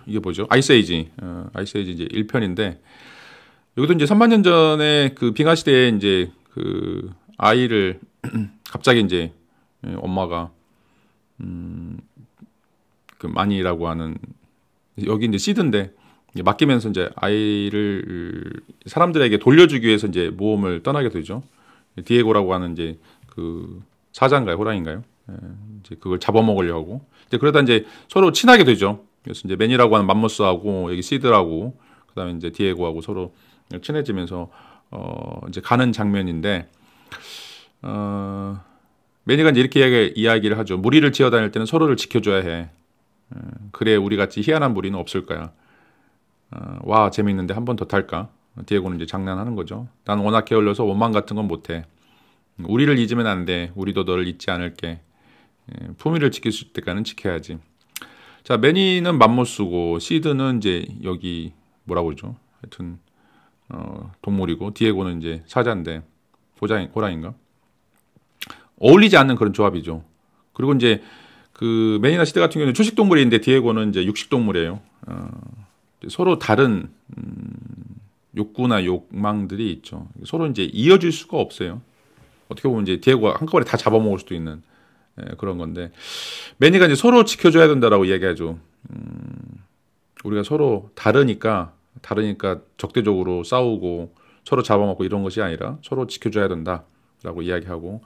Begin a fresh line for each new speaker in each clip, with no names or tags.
이게 뭐죠? 아이스에이지. 아이스에이지 이제 1편인데, 여기도 이제 3만 년 전에 그 빙하 시대에 이제 그 아이를 갑자기 이제 엄마가 그 마니라고 하는, 여기 이제 시드인데 맡기면서 이제 아이를 사람들에게 돌려주기 위해서 이제 모험을 떠나게 되죠. 디에고라고 하는 이제 그 사자인가요, 호랑인가요? 이제 그걸 잡아먹으려고 하고, 이제 그러다 이제 서로 친하게 되죠. 그래서 이제 맨이라고 하는 맘모스하고 여기 시드라고, 그다음에 이제 디에고하고 서로 친해지면서 이제 가는 장면인데, 매니가 이제 이렇게 이야기를 하죠. 무리를 지어 다닐 때는 서로를 지켜줘야 해. 그래 우리 같이 희한한 무리는 없을 거야. 와 재밌는데 한 번 더 탈까? 디에고는 이제 장난하는 거죠. 난 워낙 게을러서 원망 같은 건 못해. 우리를 잊으면 안 돼. 우리도 너를 잊지 않을게. 품위를 지킬 수 있을 때까지는 지켜야지. 자, 매니는 맘모스고 시드는 이제 여기 뭐라고 그러죠? 하여튼 동물이고, 디에고는 이제 사자인데 호랑인가? 어울리지 않는 그런 조합이죠. 그리고 이제 그 매니나 시드 같은 경우는 초식 동물인데 디에고는 이제 육식 동물이에요. 서로 다른 욕구나 욕망들이 있죠. 서로 이제 이어질 수가 없어요. 어떻게 보면 이제 디에고가 한꺼번에 다 잡아먹을 수도 있는 그런 건데, 매니가 이제 서로 지켜줘야 된다라고 이야기하죠. 우리가 서로 다르니까 적대적으로 싸우고 서로 잡아먹고 이런 것이 아니라 서로 지켜줘야 된다라고 이야기하고,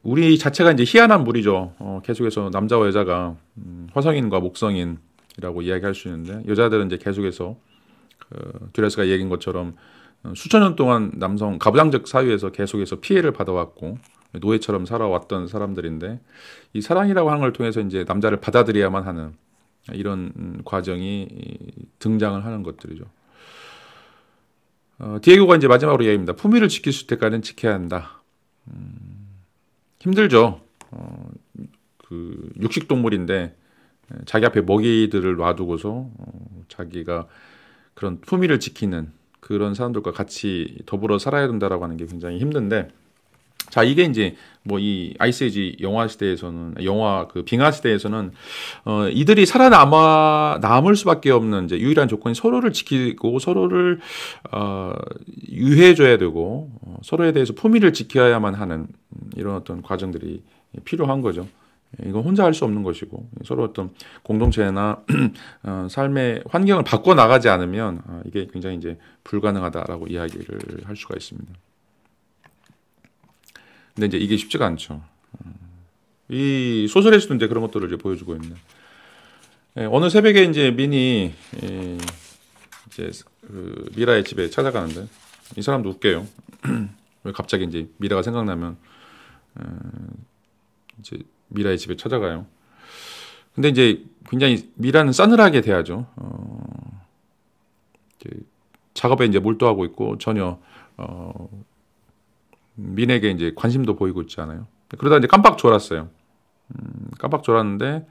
우리 자체가 이제 희한한 무리죠. 계속해서 남자와 여자가 화성인과 목성인이라고 이야기할 수 있는데, 여자들은 이제 계속해서 듀라스가 얘기한 것처럼 수천 년 동안 남성 가부장적 사회에서 계속해서 피해를 받아왔고 노예처럼 살아왔던 사람들인데, 이 사랑이라고 하는 걸 통해서 이제 남자를 받아들여야만 하는 이런 과정이 등장을 하는 것들이죠. 디에고가 이제 마지막으로 이야기합니다. 품위를 지킬 수 있을 때까지는 지켜야 한다. 힘들죠. 그 육식 동물인데 자기 앞에 먹이들을 놔두고서 자기가 그런 품위를 지키는 그런 사람들과 같이 더불어 살아야 된다라고 하는 게 굉장히 힘든데, 자, 이게 이제 뭐 이 아이스에이지 영화 그 빙하 시대에서는 이들이 남을 수밖에 없는 이제 유일한 조건이 서로를 지키고 서로를 유해해줘야 되고 서로에 대해서 품위를 지켜야만 하는 이런 어떤 과정들이 필요한 거죠. 이건 혼자 할 수 없는 것이고, 서로 어떤 공동체나 삶의 환경을 바꿔 나가지 않으면 이게 굉장히 이제 불가능하다라고 이야기를 할 수가 있습니다. 근데 이제 이게 쉽지가 않죠. 이 소설에서도 이제 그런 것들을 이제 보여주고 있는. 어느 새벽에 이제 민이 이제 그 미라의 집에 찾아가는데, 이 사람도 웃겨요. 왜 갑자기 이제 미라가 생각나면 이제 미라의 집에 찾아가요. 근데 이제 굉장히 미라는 싸늘하게 대하죠. 작업에 이제 몰두하고 있고 전혀 민에게 이제 관심도 보이고 있지 않아요. 그러다 이제 깜빡 졸았어요. 깜빡 졸았는데,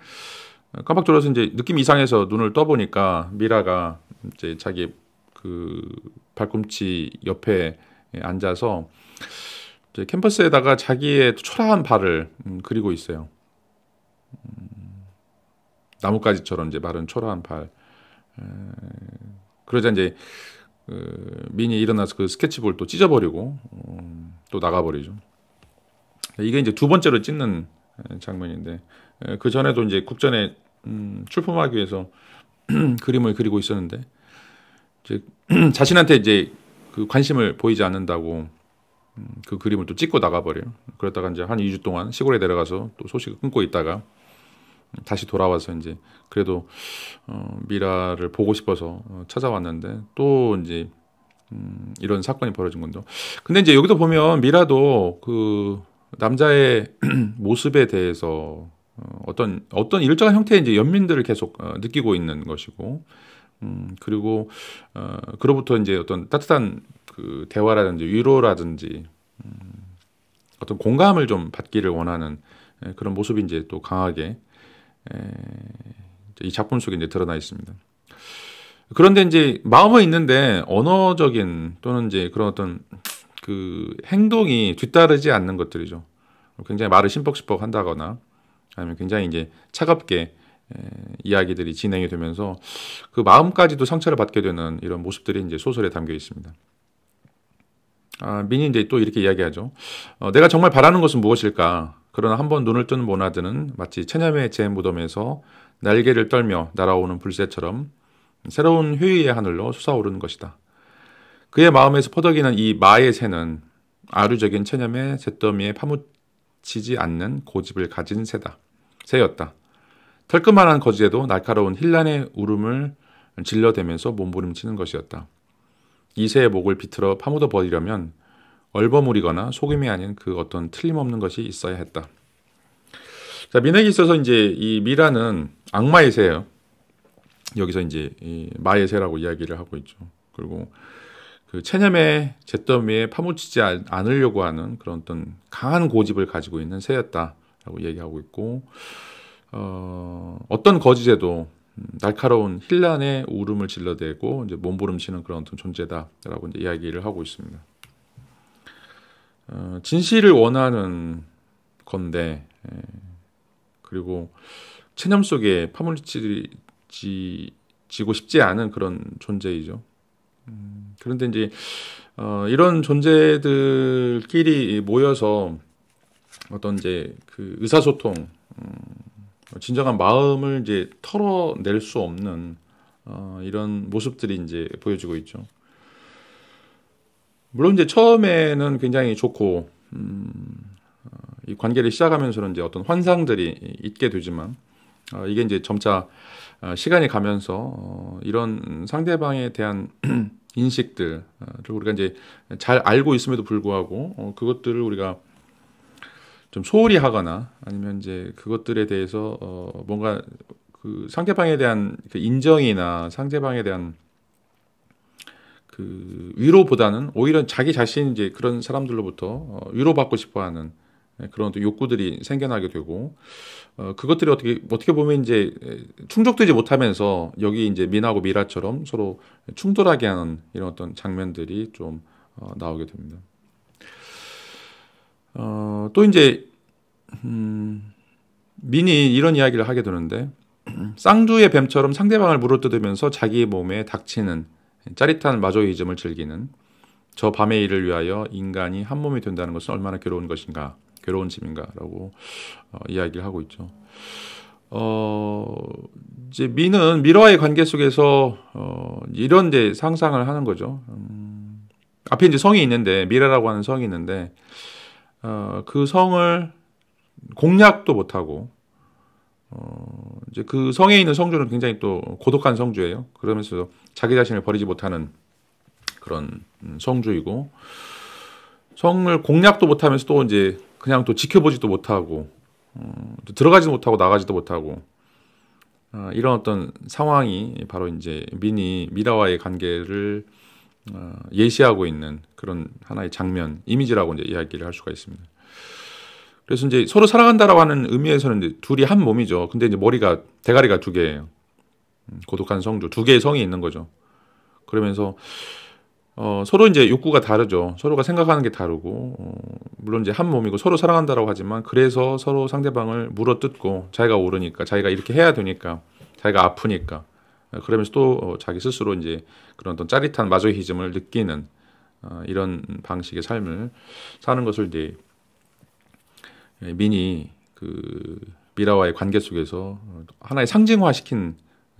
깜빡 졸아서 이제 느낌이 이상해서 눈을 떠보니까 미라가 이제 자기 그 발꿈치 옆에 앉아서 이제 캔버스에다가 자기의 초라한 발을 그리고 있어요. 나뭇가지처럼 이제 마른 초라한 발. 그러자 이제 민이 일어나서 그 스케치북을 또 찢어버리고 또 나가버리죠. 이게 이제 두 번째로 찢는 장면인데, 그 전에도 이제 국전에 출품하기 위해서 그림을 그리고 있었는데, 이제 자신한테 이제 그 관심을 보이지 않는다고 그 그림을 또 찍고 나가버려요. 그러다가 이제 한 2주 동안 시골에 내려가서 또 소식을 끊고 있다가 다시 돌아와서 이제 그래도 미라를 보고 싶어서 찾아왔는데, 또 이제 이런 사건이 벌어진 건데, 근데 이제 여기도 보면 미라도 그 남자의 모습에 대해서 어떤 일정한 형태의 이제 연민들을 계속 느끼고 있는 것이고, 그리고 그로부터 이제 어떤 따뜻한 그 대화라든지 위로라든지 어떤 공감을 좀 받기를 원하는 그런 모습이 이제 또 강하게 이 작품 속에 이제 드러나 있습니다. 그런데 이제 마음은 있는데 언어적인 또는 이제 그런 어떤 그 행동이 뒤따르지 않는 것들이죠. 굉장히 말을 심뻑심뻑 한다거나, 아니면 굉장히 이제 차갑게 이야기들이 진행이 되면서 그 마음까지도 상처를 받게 되는 이런 모습들이 이제 소설에 담겨 있습니다. 민이 이제 또 이렇게 이야기하죠. 내가 정말 바라는 것은 무엇일까? 그러나 한번 눈을 뜬 모나드는 마치 체념의 제 무덤에서 날개를 떨며 날아오는 불새처럼 새로운 휴의의 하늘로 솟아오르는 것이다. 그의 마음에서 퍼덕이는 이 마의 새는 아류적인 체념의 잿더미에 파묻히지 않는 고집을 가진 새였다. 털끝만한 거지에도 날카로운 힐란의 울음을 질러대면서 몸부림치는 것이었다. 이 새의 목을 비틀어 파묻어 버리려면 얼버무리거나 속임이 아닌 그 어떤 틀림없는 것이 있어야 했다. 자, 민에게 있어서 이제 이 미라는 악마의 새예요. 여기서 이제 이 마의 새라고 이야기를 하고 있죠. 그리고 그 체념의 잿더미에 파묻히지 않으려고 하는 그런 어떤 강한 고집을 가지고 있는 새였다라고 얘기하고 있고, 어떤 거짓에도 날카로운 힐란의 울음을 질러대고 이제 몸부림치는 그런 어떤 존재다라고 이제 이야기를 하고 있습니다. 진실을 원하는 건데, 그리고 체념 속에 파묻히지고 싶지 않은 그런 존재이죠. 그런데 이제 이런 존재들끼리 모여서 어떤 이제 그 의사소통, 진정한 마음을 이제 털어낼 수 없는 이런 모습들이 이제 보여지고 있죠. 물론 이제 처음에는 굉장히 좋고 이 관계를 시작하면서는 이제 어떤 환상들이 있게 되지만 이게 이제 점차 시간이 가면서 이런 상대방에 대한 인식들을 우리가 이제 잘 알고 있음에도 불구하고 그것들을 우리가 좀 소홀히 하거나 아니면 이제 그것들에 대해서 뭔가 그 상대방에 대한 그 인정이나 상대방에 대한 그 위로보다는 오히려 자기 자신 이제 그런 사람들로부터 위로받고 싶어하는 그런 또 욕구들이 생겨나게 되고 그것들이 어떻게 보면 이제 충족되지 못하면서 여기 이제 민하고 미라처럼 서로 충돌하게 하는 이런 어떤 장면들이 좀 나오게 됩니다. 또 이제 민이 이런 이야기를 하게 되는데 쌍두의 뱀처럼 상대방을 물어뜯으면서 자기 몸에 닥치는 짜릿한 마조이즘을 즐기는 저 밤의 일을 위하여 인간이 한 몸이 된다는 것은 얼마나 괴로운 것인가, 괴로운 짐인가라고 이야기를 하고 있죠. 이제 민은 미라와의 관계 속에서 이런 이제 상상을 하는 거죠. 앞에 이제 성이 있는데 미라라고 하는 성이 있는데 그 성을 공략도 못하고 이제 그 성에 있는 성주는 굉장히 또 고독한 성주예요. 그러면서 자기 자신을 버리지 못하는 그런 성주이고 성을 공략도 못하면서 또 이제 그냥 또 지켜보지도 못하고 들어가지도 못하고 나가지도 못하고 이런 어떤 상황이 바로 이제 민이 미라와의 관계를 예시하고 있는 그런 하나의 장면, 이미지라고 이제 이야기를 할 수가 있습니다. 그래서 이제 서로 사랑한다라고 하는 의미에서는 이제 둘이 한 몸이죠. 근데 이제 대가리가 두 개예요. 고독한 성주, 두 개의 성이 있는 거죠. 그러면서 서로 이제 욕구가 다르죠. 서로가 생각하는 게 다르고 물론 이제 한 몸이고 서로 사랑한다라고 하지만 그래서 서로 상대방을 물어뜯고 자기가 오르니까 자기가 이렇게 해야 되니까 자기가 아프니까 그러면서 또 자기 스스로 이제 그런 어떤 짜릿한 마조히즘을 느끼는 이런 방식의 삶을 사는 것을 이제 민이 그 미라와의 관계 속에서 하나의 상징화시킨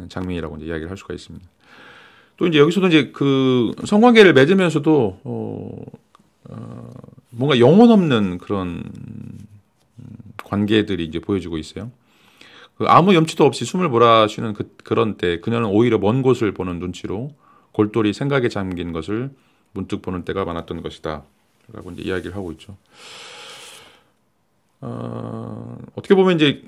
장면이라고 이제 이야기를 할 수가 있습니다. 또 이제 여기서도 이제 그 성관계를 맺으면서도 뭔가 영혼 없는 그런 관계들이 이제 보여지고 있어요. 그 아무 염치도 없이 숨을 몰아쉬는 그런 때 그녀는 오히려 먼 곳을 보는 눈치로 골똘히 생각에 잠긴 것을 문득 보는 때가 많았던 것이다. 라고 이제 이야기를 하고 있죠. 어떻게 보면 이제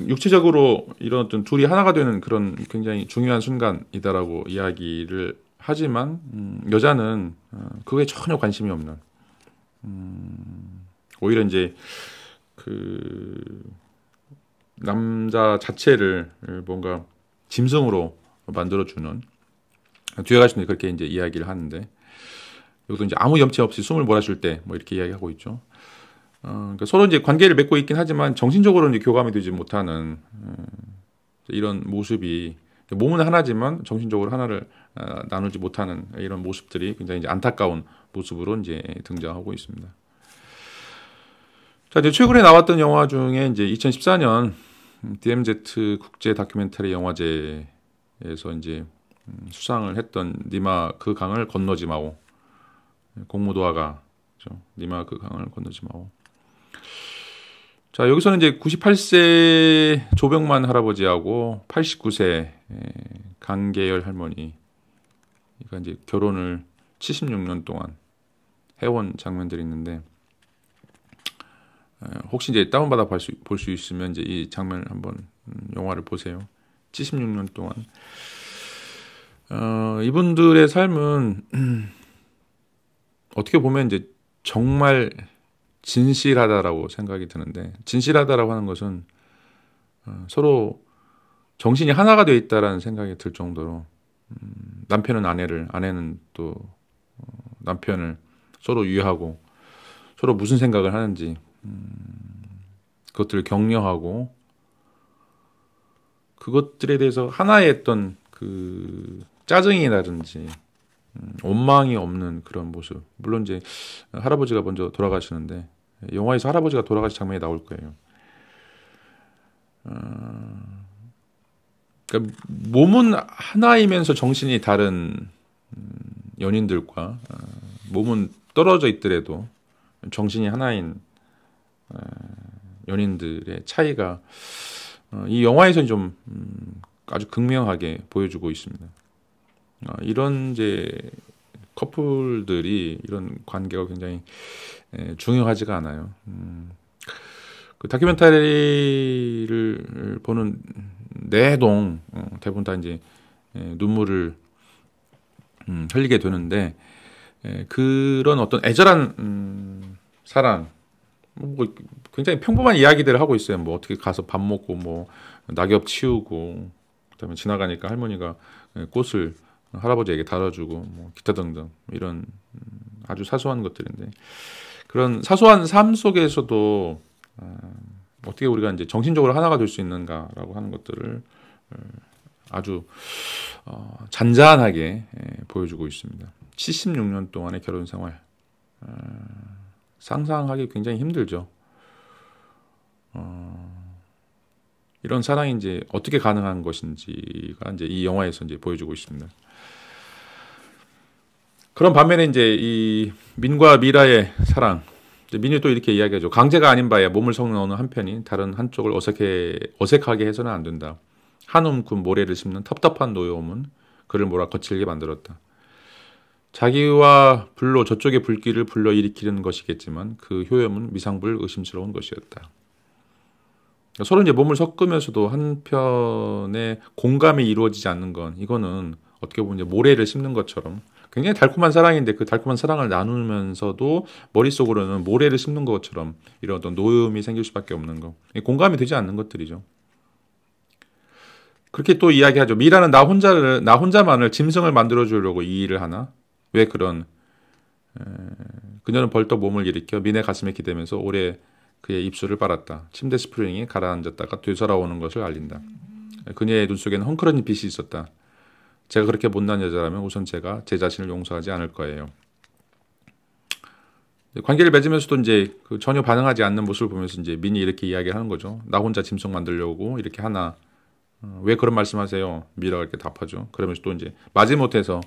육체적으로 이런 어떤 둘이 하나가 되는 그런 굉장히 중요한 순간이다라고 이야기를 하지만 여자는 그거에 전혀 관심이 없는 오히려 이제 그 남자 자체를 뭔가 짐승으로 만들어주는 뒤에 가시면 그렇게 이제 이야기를 하는데 여기도 이제 아무 염치 없이 숨을 몰아쉴 때 뭐 이렇게 이야기하고 있죠. 그러니까 서로 이제 관계를 맺고 있긴 하지만 정신적으로 이제 교감이 되지 못하는 이런 모습이 몸은 하나지만 정신적으로 하나를 나누지 못하는 이런 모습들이 굉장히 이제 안타까운 모습으로 이제 등장하고 있습니다. 자, 이제 최근에 나왔던 영화 중에 이제 2014년 DMZ 국제 다큐멘터리 영화제에서 이제 수상을 했던 니마 그 강을 건너지 마오. 공무도화가 니마 그 강을 건너지 마오. 자, 여기서는 이제 98세 조병만 할아버지하고 89세 강계열 할머니가 이제 결혼을 76년 동안 해온 장면들이 있는데, 혹시 이제 다운받아 볼 수 있으면 이제 이 장면을 한번 영화를 보세요. 76년 동안 이분들의 삶은 어떻게 보면 이제 정말 진실하다라고 생각이 드는데, 진실하다라고 하는 것은 서로 정신이 하나가 되어 있다라는 생각이 들 정도로 남편은 아내를, 아내는 또 남편을 서로 이해하고 서로 무슨 생각을 하는지 그것들을 격려하고 그것들에 대해서 하나의 어떤 그 짜증이라든지 원망이 없는 그런 모습. 물론 이제 할아버지가 먼저 돌아가시는데 영화에서 할아버지가 돌아가신 장면이 나올 거예요. 그러니까 몸은 하나이면서 정신이 다른 연인들과 몸은 떨어져 있더라도 정신이 하나인 연인들의 차이가 이 영화에서는 좀 아주 극명하게 보여주고 있습니다. 이런 이제 커플들이 이런 관계가 굉장히 중요하지가 않아요. 그 다큐멘터리를 보는 내동 대부분 다 이제 눈물을 흘리게 되는데, 그런 어떤 애절한 사랑, 뭐 굉장히 평범한 이야기들을 하고 있어요. 뭐 어떻게 가서 밥 먹고 뭐 낙엽 치우고 그다음에 지나가니까 할머니가 꽃을 할아버지에게 달아주고 뭐 기타 등등 이런 아주 사소한 것들인데, 그런 사소한 삶 속에서도 어떻게 우리가 이제 정신적으로 하나가 될 수 있는가라고 하는 것들을 아주 잔잔하게 보여주고 있습니다. 76년 동안의 결혼 생활, 상상하기 굉장히 힘들죠. 이런 사랑이 이제 어떻게 가능한 것인지가 이제 이 영화에서 이제 보여주고 있습니다. 그런 반면에 이제 이 민과 미라의 사랑, 민이 또 이렇게 이야기하죠. 강제가 아닌 바에 몸을 섞는 어느 한편이 다른 한쪽을 어색하게 해서는 안 된다. 한 움큼 모래를 씹는 텁텁한 노여움은 그를 몰아 거칠게 만들었다. 자기와 불로 저쪽의 불길을 불러일으키는 것이겠지만 그 효염은 미상불 의심스러운 것이었다. 서로 이제 몸을 섞으면서도 한편의 공감이 이루어지지 않는 건, 이거는 어떻게 보면 이제 모래를 씹는 것처럼 굉장히 달콤한 사랑인데, 그 달콤한 사랑을 나누면서도 머릿속으로는 모래를 씹는 것처럼 이런 어떤 노여움이 생길 수밖에 없는 거, 공감이 되지 않는 것들이죠. 그렇게 또 이야기하죠. 미라는 나 혼자만을 짐승을 만들어주려고 이 일을 하나? 왜 그런 그녀는 벌떡 몸을 일으켜 민의 가슴에 기대면서 오래 그의 입술을 빨았다. 침대 스프링이 가라앉았다가 되살아오는 것을 알린다. 그녀의 눈 속에는 헝클어진 빛이 있었다. 제가 그렇게 못난 여자라면 우선 제가 제 자신을 용서하지 않을 거예요. 관계를 맺으면서도 이제 그 전혀 반응하지 않는 모습을 보면서 이제 민이 이렇게 이야기를 하는 거죠. 나 혼자 짐승 만들려고 이렇게 하나? 왜 그런 말씀하세요? 미라가 이렇게 답하죠. 그러면서 또 이제 마지못해서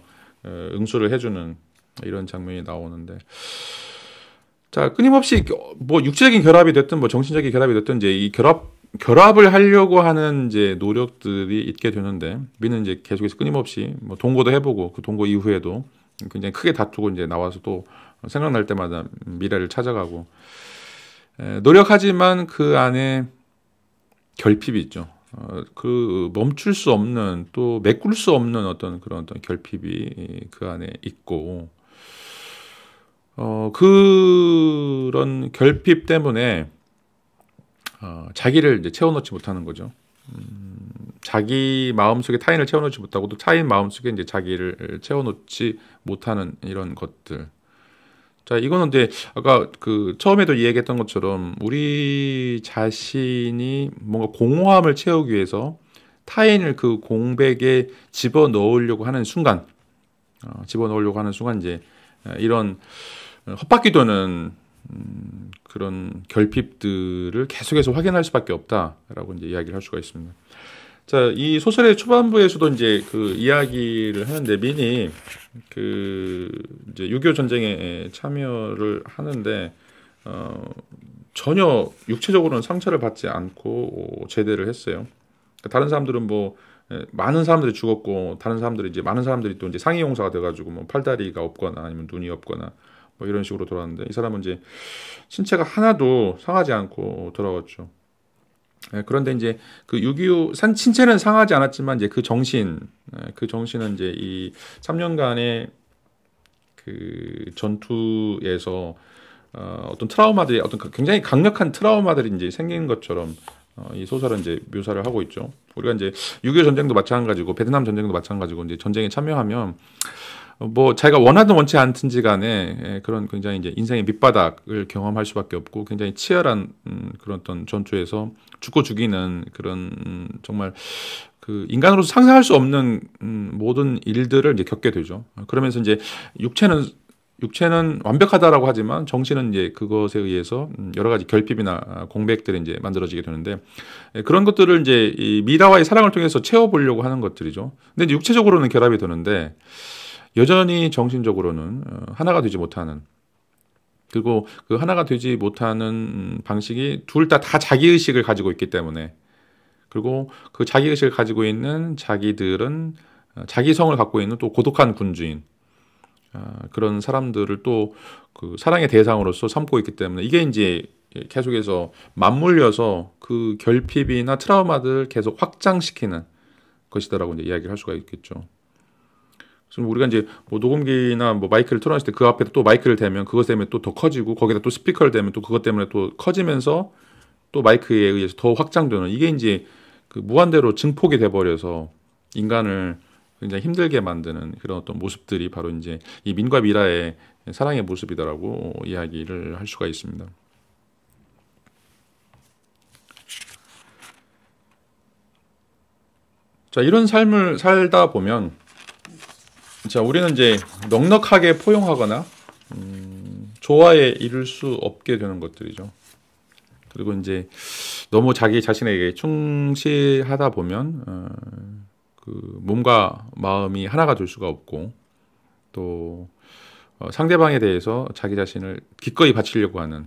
응수를 해주는 이런 장면이 나오는데, 자, 끊임없이 뭐 육체적인 결합이 됐든 뭐 정신적인 결합이 됐든 이제 이 결합을 하려고 하는 이제 노력들이 있게 되는데, 민은 이제 계속해서 끊임없이 뭐 동거도 해보고 그 동거 이후에도 굉장히 크게 다투고 이제 나와서 또 생각날 때마다 미라를 찾아가고 노력하지만 그 안에 결핍이 있죠. 그 멈출 수 없는, 또 메꿀 수 없는 어떤 그런 어떤 결핍이 그 안에 있고, 그런 결핍 때문에 자기를 이제 채워넣지 못하는 거죠. 자기 마음속에 타인을 채워넣지 못하고 또 타인 마음속에 이제 자기를 채워넣지 못하는 이런 것들. 자, 이거는 이제 아까 그 처음에도 이야기했던 것처럼 우리 자신이 뭔가 공허함을 채우기 위해서 타인을 그 공백에 집어넣으려고 하는 순간, 이제 이런 헛바퀴 도는 그런 결핍들을 계속해서 확인할 수밖에 없다라고 이제 이야기를 할 수가 있습니다. 자, 이 소설의 초반부에서도 이제 그 이야기를 하는데 민이 그 이제 6.25 전쟁에 참여를 하는데 전혀 육체적으로는 상처를 받지 않고 제대를 했어요. 다른 사람들은 뭐 많은 사람들이 죽었고 다른 사람들이 이제 많은 사람들이 또 이제 상위 용사가 돼가지고 뭐 팔다리가 없거나 아니면 눈이 없거나 뭐 이런 식으로 돌아왔는데 이 사람은 이제 신체가 하나도 상하지 않고 돌아왔죠. 그런데 이제 그 6.25 신체는 상하지 않았지만 이제 그 정신은 이제 이 3년간의 그 전투에서 어떤 트라우마들이 어떤 굉장히 강력한 트라우마들이 이제 생긴 것처럼 이 소설은 이제 묘사를 하고 있죠. 우리가 이제 6.25 전쟁도 마찬가지고 베트남 전쟁도 마찬가지고 이제 전쟁에 참여하면 뭐 자기가 원하든 원치 않든지 간에 그런 굉장히 이제 인생의 밑바닥을 경험할 수밖에 없고 굉장히 치열한 그런 어떤 전투에서 죽고 죽이는 그런 정말 그 인간으로서 상상할 수 없는 모든 일들을 이제 겪게 되죠. 그러면서 이제 육체는 완벽하다라고 하지만 정신은 이제 그것에 의해서 여러 가지 결핍이나 공백들이 이제 만들어지게 되는데 그런 것들을 이제 이 미라와의 사랑을 통해서 채워보려고 하는 것들이죠. 근데 이제 육체적으로는 결합이 되는데 여전히 정신적으로는 하나가 되지 못하는, 그리고 그 하나가 되지 못하는 방식이 둘 다 자기의식을 가지고 있기 때문에, 그리고 그 자기의식을 가지고 있는 자기들은 자기성을 갖고 있는 또 고독한 군주인 그런 사람들을 또 그 사랑의 대상으로서 삼고 있기 때문에 이게 이제 계속해서 맞물려서 그 결핍이나 트라우마들을 계속 확장시키는 것이다라고 이제 이야기를 할 수가 있겠죠. 그래서 우리가 이제 뭐 녹음기나 뭐 마이크를 틀어놨을 때 그 앞에 또 마이크를 대면 그것 때문에 또 더 커지고 거기다 또 스피커를 대면 또 그것 때문에 또 커지면서 또 마이크에 의해서 더 확장되는 이게 이제 그 무한대로 증폭이 돼버려서 인간을 굉장히 힘들게 만드는 그런 어떤 모습들이 바로 이제 이 민과 미라의 사랑의 모습이다라고 이야기를 할 수가 있습니다. 자, 이런 삶을 살다 보면 자, 우리는 이제 넉넉하게 포용하거나 조화에 이를 수 없게 되는 것들이죠. 그리고 이제 너무 자기 자신에게 충실하다 보면 그 몸과 마음이 하나가 될 수가 없고 또 상대방에 대해서 자기 자신을 기꺼이 바치려고 하는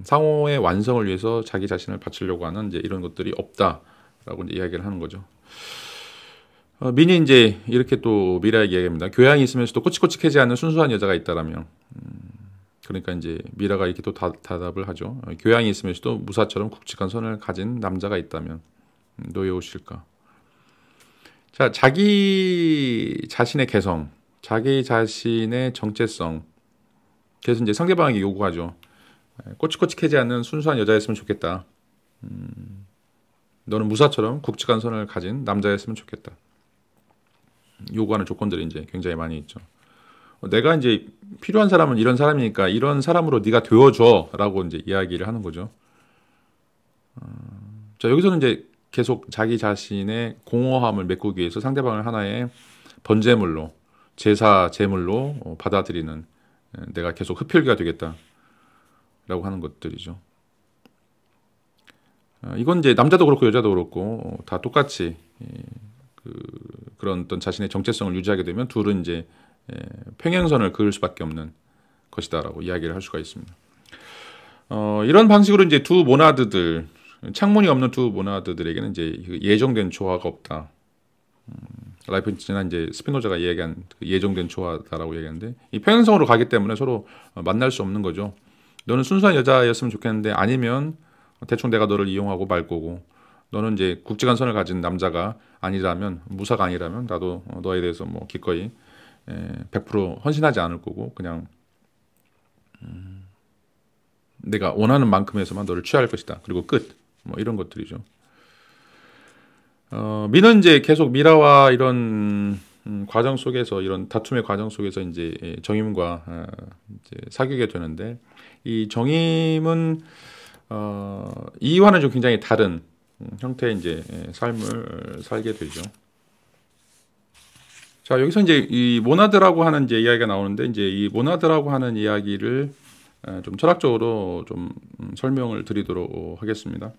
상호의 완성을 위해서 자기 자신을 바치려고 하는 이제 이런 것들이 없다라고 이제 이야기를 하는 거죠. 민이 이제 이렇게 또 미라에게 이야기합니다. 교양이 있으면서도 꼬치꼬치해지 않는 순수한 여자가 있다라면, 그러니까 이제 미라가 이렇게 또 대답을 하죠. 교양이 있으면서도 무사처럼 굵직한 손을 가진 남자가 있다면 노여우실까? 자, 자기 자신의 개성, 자기 자신의 정체성. 그래서 이제 상대방에게 요구하죠. 꼬치꼬치해지 않는 순수한 여자였으면 좋겠다. 너는 무사처럼 굵직한 손을 가진 남자였으면 좋겠다. 요구하는 조건들이 이제 굉장히 많이 있죠. 내가 이제 필요한 사람은 이런 사람이니까 이런 사람으로 네가 되어줘라고 이제 이야기를 하는 거죠. 자, 여기서는 이제 계속 자기 자신의 공허함을 메꾸기 위해서 상대방을 하나의 번제물로, 제사 제물로 받아들이는 내가 계속 흡혈귀가 되겠다라고 하는 것들이죠. 이건 이제 남자도 그렇고 여자도 그렇고 다 똑같이 그런 어떤 자신의 정체성을 유지하게 되면 둘은 이제 평행선을 그을 수밖에 없는 것이다라고 이야기를 할 수가 있습니다. 이런 방식으로 이제 두 모나드들, 창문이 없는 두 모나드들에게는 이제 예정된 조화가 없다. 라이프니츠나 이제 스피노자가 이야기한 예정된 조화다라고 얘기하는데 이 평행선으로 가기 때문에 서로 만날 수 없는 거죠. 너는 순수한 여자였으면 좋겠는데 아니면 대충 내가 너를 이용하고 말 거고, 너는 이제 굵직한 선을 가진 남자가 아니라면, 무사가 아니라면 나도 너에 대해서 뭐 기꺼이 100% 헌신하지 않을 거고 그냥 내가 원하는 만큼에서만 너를 취할 것이다. 그리고 끝. 뭐 이런 것들이죠. 미는 이제 계속 미라와 이런 과정 속에서, 이런 다툼의 과정 속에서 이제 정임과 이제 사귀게 되는데, 이 정임은 이와는 좀 굉장히 다른 형태의 이제 삶을 살게 되죠. 자, 여기서 이제 이 모나드라고 하는 이제 이야기가 나오는데, 이제 이 모나드라고 하는 이야기를 좀 철학적으로 좀 설명을 드리도록 하겠습니다.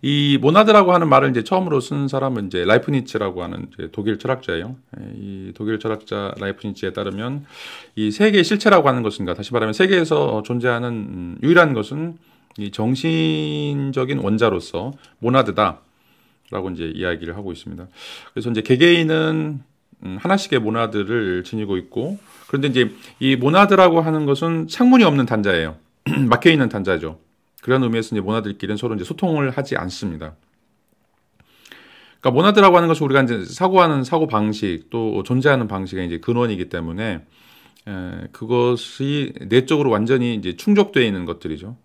이 모나드라고 하는 말을 이제 처음으로 쓴 사람은 이제 라이프니츠라고 하는 이제 독일 철학자예요. 이 독일 철학자 라이프니츠에 따르면 이 세계의 실체라고 하는 것인가, 다시 말하면 세계에서 존재하는 유일한 것은 이 정신적인 원자로서 모나드다라고 이제 이야기를 하고 있습니다. 그래서 이제 개개인은 하나씩의 모나드를 지니고 있고, 그런데 이제 이 모나드라고 하는 것은 창문이 없는 단자예요. 막혀 있는 단자죠. 그런 의미에서 이제 모나드끼리는 서로 이제 소통을 하지 않습니다. 그러니까 모나드라고 하는 것은 우리가 이제 사고하는 사고 방식, 또 존재하는 방식의 이제 근원이기 때문에 그것이 내적으로 완전히 이제 충족되어 있는 것들이죠.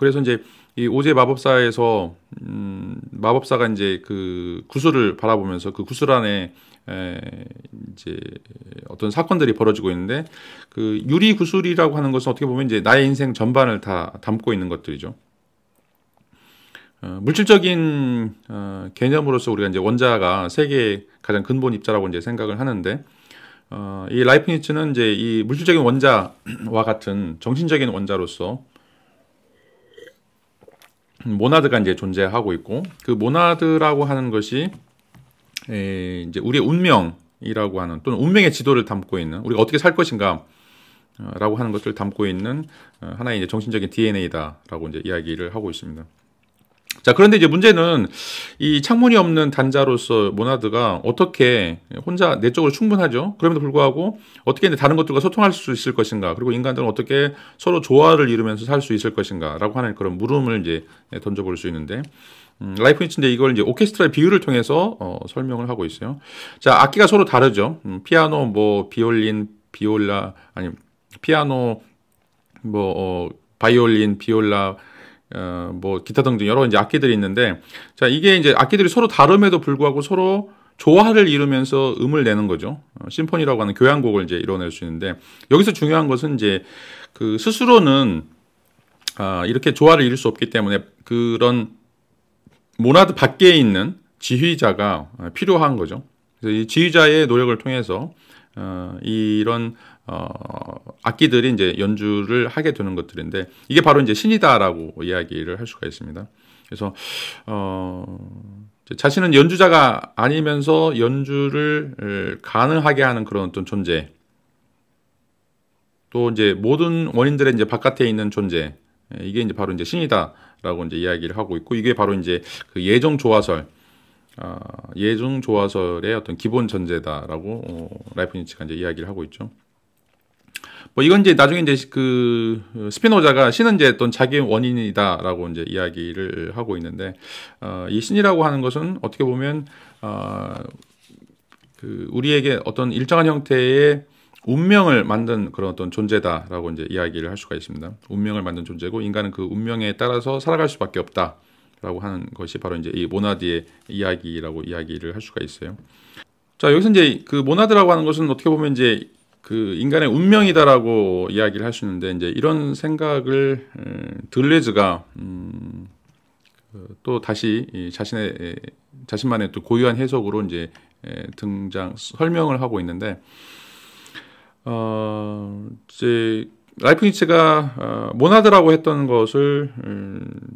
그래서 이제 이 오즈의 마법사에서 마법사가 이제 그 구슬을 바라보면서 그 구슬 안에 이제 어떤 사건들이 벌어지고 있는데, 그 유리 구슬이라고 하는 것은 어떻게 보면 이제 나의 인생 전반을 다 담고 있는 것들이죠. 물질적인 개념으로서 우리가 이제 원자가 세계의 가장 근본 입자라고 이제 생각을 하는데, 이 라이프니츠는 이제 이 물질적인 원자와 같은 정신적인 원자로서 모나드가 이제 존재하고 있고, 그 모나드라고 하는 것이 이제 우리의 운명이라고 하는, 또는 운명의 지도를 담고 있는, 우리가 어떻게 살 것인가 라고 하는 것을 담고 있는 하나의 이제 정신적인 DNA다라고 이제 이야기를 하고 있습니다. 자, 그런데 이제 문제는 이 창문이 없는 단자로서 모나드가 어떻게 혼자 내적으로 충분하죠. 그럼에도 불구하고 어떻게 이제 다른 것들과 소통할 수 있을 것인가, 그리고 인간들은 어떻게 서로 조화를 이루면서 살 수 있을 것인가라고 하는 그런 물음을 이제 던져볼 수 있는데, 라이프니츠인데 이걸 이제 오케스트라의 비유를 통해서 설명을 하고 있어요. 자, 악기가 서로 다르죠. 피아노, 뭐 비올린, 비올라, 아니 피아노, 뭐 바이올린, 비올라, 뭐 기타 등등 여러 이제 악기들이 있는데, 자, 이게 이제 악기들이 서로 다름에도 불구하고 서로 조화를 이루면서 음을 내는 거죠. 심포니라고 하는 교향곡을 이제 이뤄낼 수 있는데, 여기서 중요한 것은 이제 그 스스로는 이렇게 조화를 이룰 수 없기 때문에 그런 모나드 밖에 있는 지휘자가 필요한 거죠. 그래서 이 지휘자의 노력을 통해서 이런 악기들이 이제 연주를 하게 되는 것들인데, 이게 바로 이제 신이다라고 이야기를 할 수가 있습니다. 그래서 자신은 연주자가 아니면서 연주를 가능하게 하는 그런 어떤 존재, 또 이제 모든 원인들의 이제 바깥에 있는 존재, 이게 이제 바로 이제 신이다라고 이제 이야기를 하고 있고, 이게 바로 이제 그 예정 조화설의 어떤 기본 전제다라고 라이프니츠가 이제 이야기를 하고 있죠. 뭐 이건 이제 나중에 이제 그 스피노자가 신은 이제 어떤 자기 원인이다라고 이제 이야기를 하고 있는데, 이 신이라고 하는 것은 어떻게 보면 그 우리에게 어떤 일정한 형태의 운명을 만든 그런 어떤 존재다라고 이제 이야기를 할 수가 있습니다. 운명을 만든 존재고, 인간은 그 운명에 따라서 살아갈 수밖에 없다라고 하는 것이 바로 이제 이 모나드의 이야기라고 이야기를 할 수가 있어요. 자, 여기서 이제 그 모나드라고 하는 것은 어떻게 보면 이제 그 인간의 운명이다라고 이야기를 할 수 있는데, 이제 이런 생각을 들레즈가 또 다시 자신만의 또 고유한 해석으로 이제 설명을 하고 있는데, 이제 라이프니츠가 모나드라고 했던 것을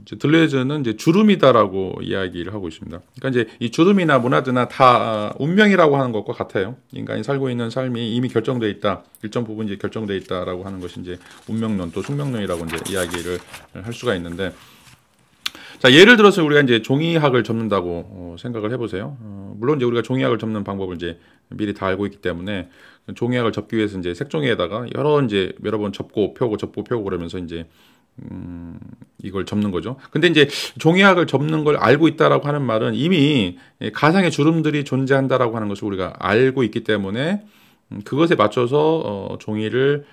이제 들레즈는 이제 주름이다라고 이야기를 하고 있습니다. 그러니까 이제 이 주름이나 모나드나 다 운명이라고 하는 것과 같아요. 인간이 살고 있는 삶이 이미 결정되어 있다, 일정 부분 이제 결정되어 있다라고 하는 것이 이제 운명론, 또 숙명론이라고 이제 이야기를 할 수가 있는데, 자, 예를 들어서 우리가 이제 종이학을 접는다고 생각을 해보세요. 물론 이제 우리가 종이학을 접는 방법을 이제 미리 다 알고 있기 때문에 종이학을 접기 위해서 이제 색종이에다가 여러 번 접고 펴고 그러면서 이제 이걸 접는 거죠. 근데 이제 종이학을 접는 걸 알고 있다라고 하는 말은 이미 가상의 주름들이 존재한다라고 하는 것을 우리가 알고 있기 때문에 그것에 맞춰서 종이를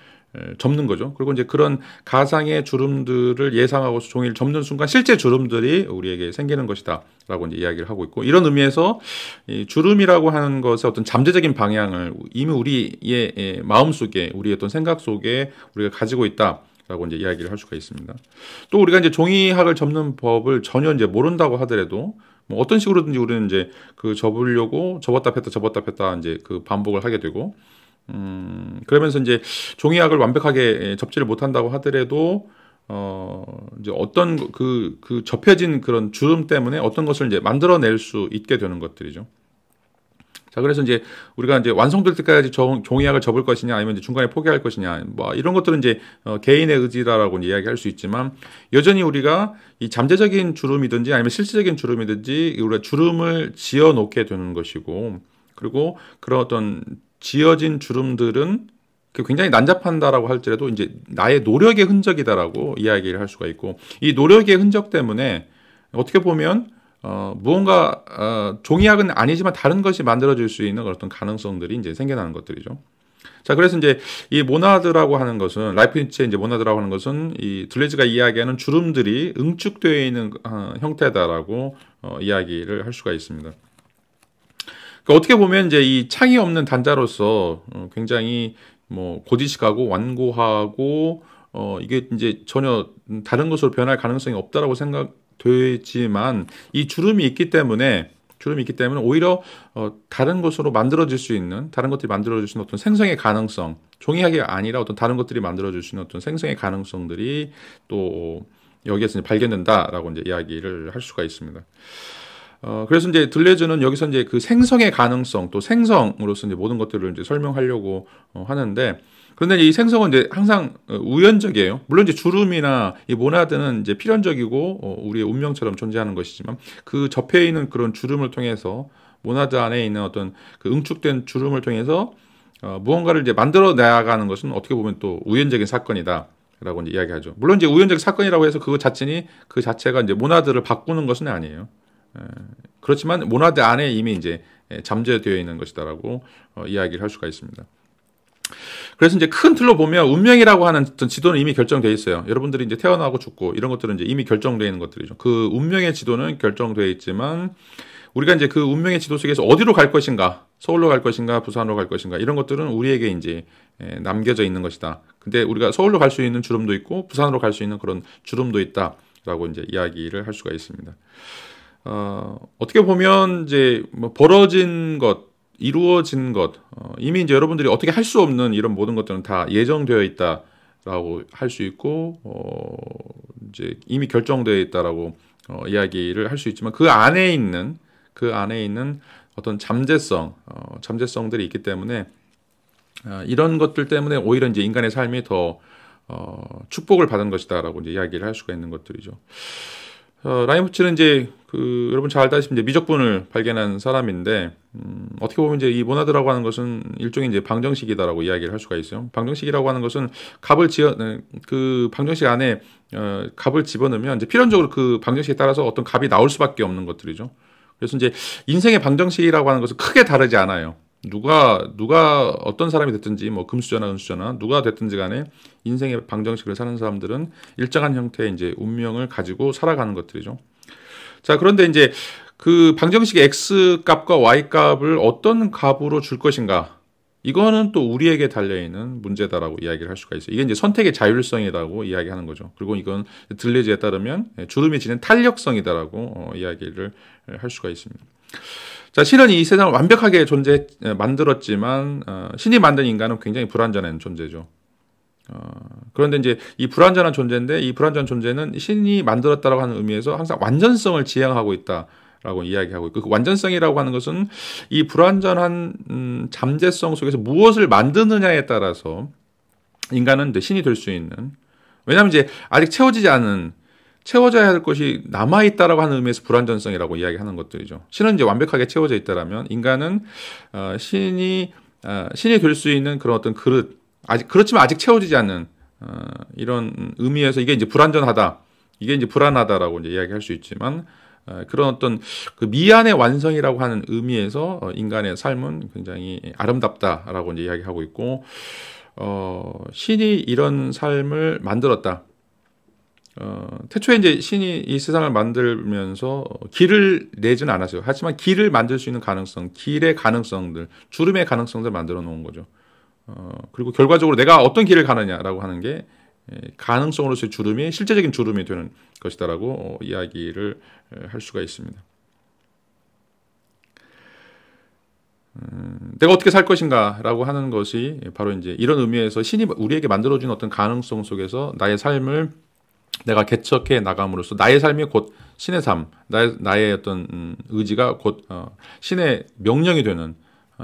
접는 거죠. 그리고 이제 그런 가상의 주름들을 예상하고서 종이를 접는 순간 실제 주름들이 우리에게 생기는 것이다라고 이제 이야기를 하고 있고, 이런 의미에서 이 주름이라고 하는 것의 어떤 잠재적인 방향을 이미 우리의 마음 속에, 우리의 어떤 생각 속에 우리가 가지고 있다라고 라고 이제 이야기를 할 수가 있습니다. 또 우리가 이제 종이학을 접는 법을 전혀 이제 모른다고 하더라도 뭐 어떤 식으로든지 우리는 이제 그 접으려고 접었다 폈다 이제 그 반복을 하게 되고, 그러면서 이제 종이학을 완벽하게 접지를 못한다고 하더라도 이제 어떤 그 접혀진 그런 주름 때문에 어떤 것을 이제 만들어낼 수 있게 되는 것들이죠. 자, 그래서 이제 우리가 이제 완성될 때까지 종이학을 접을 것이냐, 아니면 이제 중간에 포기할 것이냐, 뭐 이런 것들은 이제 개인의 의지라고 이야기할 수 있지만, 여전히 우리가 이 잠재적인 주름이든지 아니면 실질적인 주름이든지 우리가 주름을 지어 놓게 되는 것이고, 그리고 그런 어떤 지어진 주름들은 굉장히 난잡한다라고 할지라도 이제 나의 노력의 흔적이다라고 이야기를 할 수가 있고, 이 노력의 흔적 때문에 어떻게 보면 무언가 종이학은 아니지만 다른 것이 만들어질 수 있는 어떤 가능성들이 이제 생겨나는 것들이죠. 자, 그래서 이제 이 모나드라고 하는 것은, 라이프니츠의 이제 모나드라고 하는 것은 이 들레즈가 이야기하는 주름들이 응축되어 있는 형태다라고 이야기를 할 수가 있습니다. 그러니까 어떻게 보면 이제 이 창이 없는 단자로서 굉장히 뭐 고지식하고 완고하고 이게 이제 전혀 다른 것으로 변할 가능성이 없다라고 생각되지만, 이 주름이 있기 때문에 오히려 다른 것으로 만들어질 수 있는, 다른 것들이 만들어질 수 있는 어떤 생성의 가능성, 종이학이 아니라 어떤 다른 것들이 만들어질 수 있는 어떤 생성의 가능성들이 또 여기에서 이제 발견된다라고 이제 이야기를 할 수가 있습니다. 그래서 이제 들레즈는 여기서 이제 그 생성의 가능성, 또 생성으로서 이제 모든 것들을 이제 설명하려고 하는데, 그런데 이 생성은 이제 항상 우연적이에요. 물론 이제 주름이나 이 모나드는 이제 필연적이고 우리의 운명처럼 존재하는 것이지만, 그 접해 있는 그런 주름을 통해서, 모나드 안에 있는 어떤 그 응축된 주름을 통해서 무언가를 이제 만들어 나가는 것은 어떻게 보면 또 우연적인 사건이다라고 이제 이야기하죠. 물론 이제 우연적인 사건이라고 해서 그 자체가 이제 모나드를 바꾸는 것은 아니에요. 그렇지만 모나드 안에 이미 이제 잠재되어 있는 것이다라고 이야기를 할 수가 있습니다. 그래서 이제 큰 틀로 보면 운명이라고 하는 어떤 지도는 이미 결정되어 있어요. 여러분들이 이제 태어나고 죽고 이런 것들은 이제 이미 결정되어 있는 것들이죠. 그 운명의 지도는 결정되어 있지만, 우리가 이제 그 운명의 지도 속에서 어디로 갈 것인가, 서울로 갈 것인가, 부산으로 갈 것인가, 이런 것들은 우리에게 이제 남겨져 있는 것이다. 근데 우리가 서울로 갈 수 있는 주름도 있고 부산으로 갈 수 있는 그런 주름도 있다라고 이제 이야기를 할 수가 있습니다. 어떻게 보면 이제 뭐 벌어진 것, 이루어진 것, 이미 이제 여러분들이 어떻게 할 수 없는 이런 모든 것들은 다 예정되어 있다라고 할 수 있고, 이제 이미 결정되어 있다라고 이야기를 할 수 있지만, 그 안에 있는 어떤 잠재성들이 있기 때문에, 이런 것들 때문에 오히려 이제 인간의 삶이 더 축복을 받은 것이다라고 이제 이야기를 할 수가 있는 것들이죠. 라인부츠는 이제 여러분 잘 알다시피 이제 미적분을 발견한 사람인데, 어떻게 보면 이제 이 모나드라고 하는 것은 일종의 이제 방정식이다라고 이야기를 할 수가 있어요. 방정식이라고 하는 것은 그 방정식 안에 값을 집어넣으면 이제 필연적으로 그 방정식에 따라서 어떤 값이 나올 수밖에 없는 것들이죠. 그래서 이제 인생의 방정식이라고 하는 것은 크게 다르지 않아요. 누가 어떤 사람이 됐든지, 뭐 금수저나 은수저나 누가 됐든지 간에 인생의 방정식을 사는 사람들은 일정한 형태의 이제 운명을 가지고 살아가는 것들이죠. 자, 그런데 이제 그 방정식의 x 값과 y 값을 어떤 값으로 줄 것인가, 이거는 또 우리에게 달려있는 문제다라고 이야기를 할 수가 있어요. 이게 이제 선택의 자율성이라고 이야기하는 거죠. 그리고 이건 들레즈에 따르면 주름이 지닌 탄력성이다라고 이야기를 할 수가 있습니다. 자, 신은 이 세상을 완벽하게 만들었지만, 신이 만든 인간은 굉장히 불완전한 존재죠. 그런데 이제 이 불완전한 존재인데, 이 불완전한 존재는 신이 만들었다라고 하는 의미에서 항상 완전성을 지향하고 있다라고 이야기하고 있고, 그 완전성이라고 하는 것은 이 불완전한 잠재성 속에서 무엇을 만드느냐에 따라서 인간은 신이 될 수 있는, 왜냐하면 이제 아직 채워져야 할 것이 남아있다라고 하는 의미에서 불완전성이라고 이야기하는 것들이죠. 신은 이제 완벽하게 채워져 있다라면, 인간은 신이 될 수 있는 그런 어떤 그릇, 그렇지만 아직 채워지지 않는 이런 의미에서 이게 이제 불완전하다, 이게 이제 불안하다라고 이제 이야기할 수 있지만, 그런 어떤 그 미안의 완성이라고 하는 의미에서 인간의 삶은 굉장히 아름답다라고 이제 이야기하고 있고, 신이 이런 삶을 만들었다. 태초에 이제 신이 이 세상을 만들면서 길을 내지는 않았어요. 하지만 길을 만들 수 있는 가능성, 길의 가능성들, 주름의 가능성들을 만들어 놓은 거죠. 그리고 결과적으로 내가 어떤 길을 가느냐라고 하는 게 가능성으로서의 주름이 실제적인 주름이 되는 것이다라고 이야기를 할 수가 있습니다. 내가 어떻게 살 것인가라고 하는 것이 바로 이제 이런 의미에서 신이 우리에게 만들어준 어떤 가능성 속에서 나의 삶을 내가 개척해 나감으로써 나의 삶이 곧 신의 삶, 나의 어떤 의지가 곧 신의 명령이 되는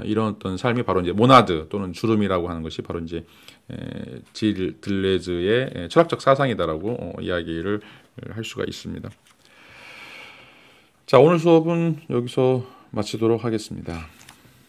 이런 어떤 삶이 바로 이제 모나드 또는 주름이라고 하는 것이 바로 이제 질 들레즈의 철학적 사상이다라고 이야기를 할 수가 있습니다. 자, 오늘 수업은 여기서 마치도록 하겠습니다.